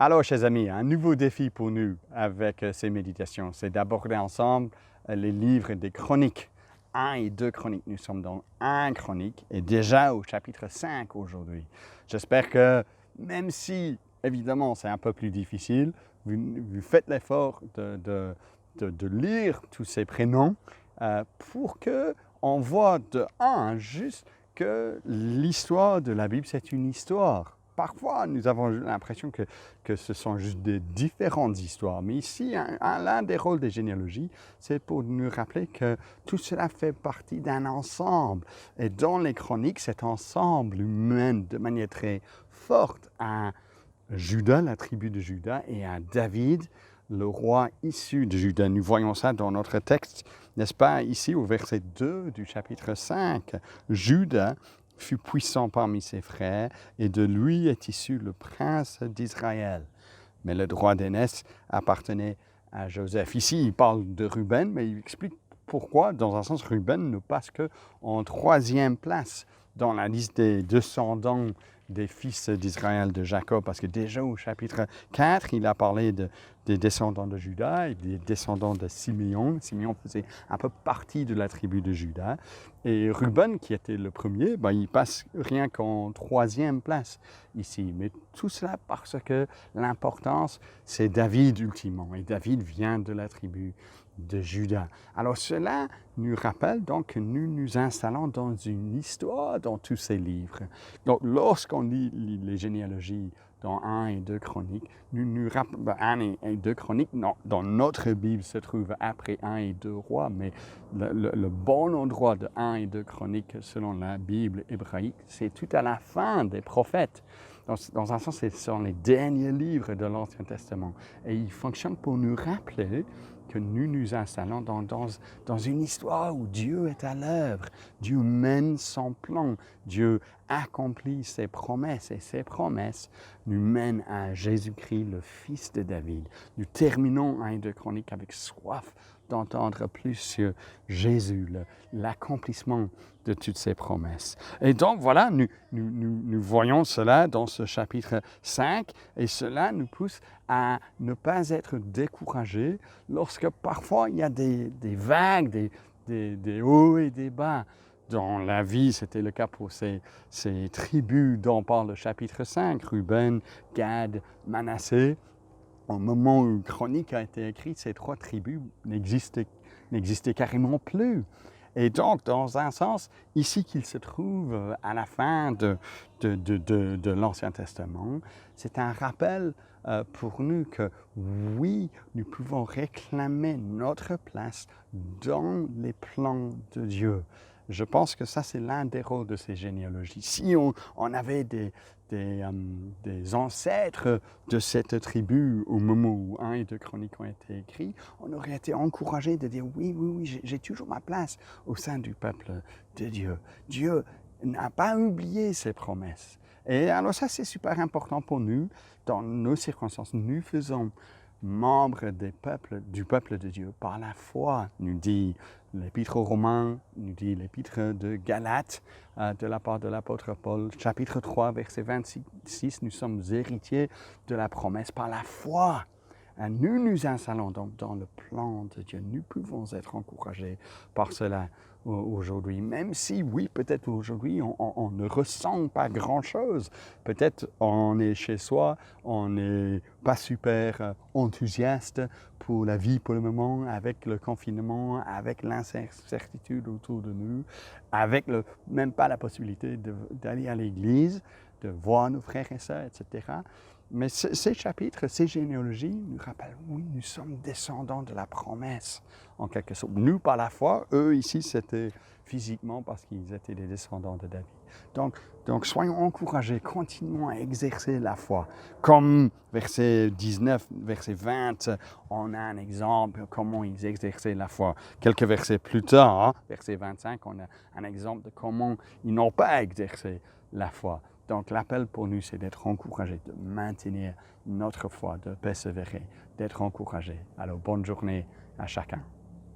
Alors, chers amis, un nouveau défi pour nous avec ces méditations, c'est d'aborder ensemble les livres des chroniques. 1 et 2 chroniques. Nous sommes dans 1 chronique et déjà au chapitre 5 aujourd'hui. J'espère que même si, évidemment, c'est un peu plus difficile, vous faites l'effort de lire tous ces prénoms pour qu'on voit de 1 juste que l'histoire de la Bible, c'est une histoire. Parfois, nous avons l'impression que ce sont juste des différentes histoires. Mais ici, l'un des rôles des généalogies, c'est pour nous rappeler que tout cela fait partie d'un ensemble. Et dans les chroniques, cet ensemble mène de manière très forte à Juda, la tribu de Juda, et à David, le roi issu de Juda. Nous voyons ça dans notre texte, n'est-ce pas, ici au verset 2 du chapitre 5. Juda fut puissant parmi ses frères, et de lui est issu le prince d'Israël. Mais le droit d'aînesse appartenait à Joseph. Ici, il parle de Ruben, mais il explique pourquoi, dans un sens, Ruben ne passe qu'en 3e place dans la liste des descendants des fils d'Israël de Jacob, parce que déjà au chapitre 4, il a parlé des descendants de Juda et des descendants de Siméon. Siméon faisait un peu partie de la tribu de Juda. Et Ruben, qui était le premier, il passe rien qu'en 3e place ici. Mais tout cela parce que l'importance, c'est David ultimement. Et David vient de la tribu de Juda. Alors cela nous rappelle donc que nous nous installons dans une histoire dans tous ces livres. Donc lorsqu'on lit les généalogies dans 1 et 2 chroniques, nous rappelons 1 et 2 chroniques, dans notre Bible se trouve après 1 et 2 rois, mais le bon endroit de 1 et 2 chroniques selon la Bible hébraïque, c'est tout à la fin des prophètes. Dans un sens, ce sont les derniers livres de l'Ancien Testament. Et ils fonctionnent pour nous rappeler que nous nous installons dans une histoire où Dieu est à l'œuvre. Dieu mène son plan. Dieu accomplit ses promesses. Et ces promesses nous mènent à Jésus-Christ, le Fils de David. Nous terminons 1 et 2 Chroniques avec soif d'entendre plus sur Jésus, l'accomplissement de toutes ces promesses. Et donc voilà, nous voyons cela dans ce chapitre 5 et cela nous pousse à ne pas être découragés lorsque parfois il y a des vagues, des hauts et des bas. Dans la vie, c'était le cas pour ces tribus dont parle le chapitre 5, Ruben, Gad, Manassé. Au moment où Chronique a été écrite, ces 3 tribus n'existaient carrément plus. Et donc, dans un sens, ici qu'il se trouve à la fin de l'Ancien Testament, c'est un rappel pour nous que oui, nous pouvons réclamer notre place dans les plans de Dieu. Je pense que ça, c'est l'un des rôles de ces généalogies. Si on avait des ancêtres de cette tribu au moment où 1 et 2 Chroniques ont été écrits, on aurait été encouragé de dire oui, j'ai toujours ma place au sein du peuple de Dieu. Dieu n'a pas oublié ses promesses. Et alors ça, c'est super important pour nous. Dans nos circonstances, nous faisons membres du peuple de Dieu par la foi, nous dit l'Épître aux Romains, nous dit l'Épître de Galates de la part de l'apôtre Paul, chapitre 3, verset 26, nous sommes héritiers de la promesse par la foi. Nous nous installons donc dans le plan de Dieu. Nous pouvons être encouragés par cela aujourd'hui, même si, oui, peut-être aujourd'hui, on ne ressent pas grand-chose. Peut-être on est chez soi, on n'est pas super enthousiaste pour la vie pour le moment, avec le confinement, avec l'incertitude autour de nous, avec même pas la possibilité d'aller à l'église, de voir nos frères et sœurs, etc. Mais ces chapitres, ces généalogies nous rappellent, oui, nous sommes descendants de la promesse, en quelque sorte. Nous, par la foi, eux, ici, c'était physiquement parce qu'ils étaient des descendants de David. Donc soyons encouragés, continuons à exercer la foi. Comme verset 19, verset 20, on a un exemple de comment ils exerçaient la foi. Quelques versets plus tard, verset 25, on a un exemple de comment ils n'ont pas exercé la foi. Donc l'appel pour nous, c'est d'être encouragés, de maintenir notre foi, de persévérer, d'être encouragés. Alors bonne journée à chacun.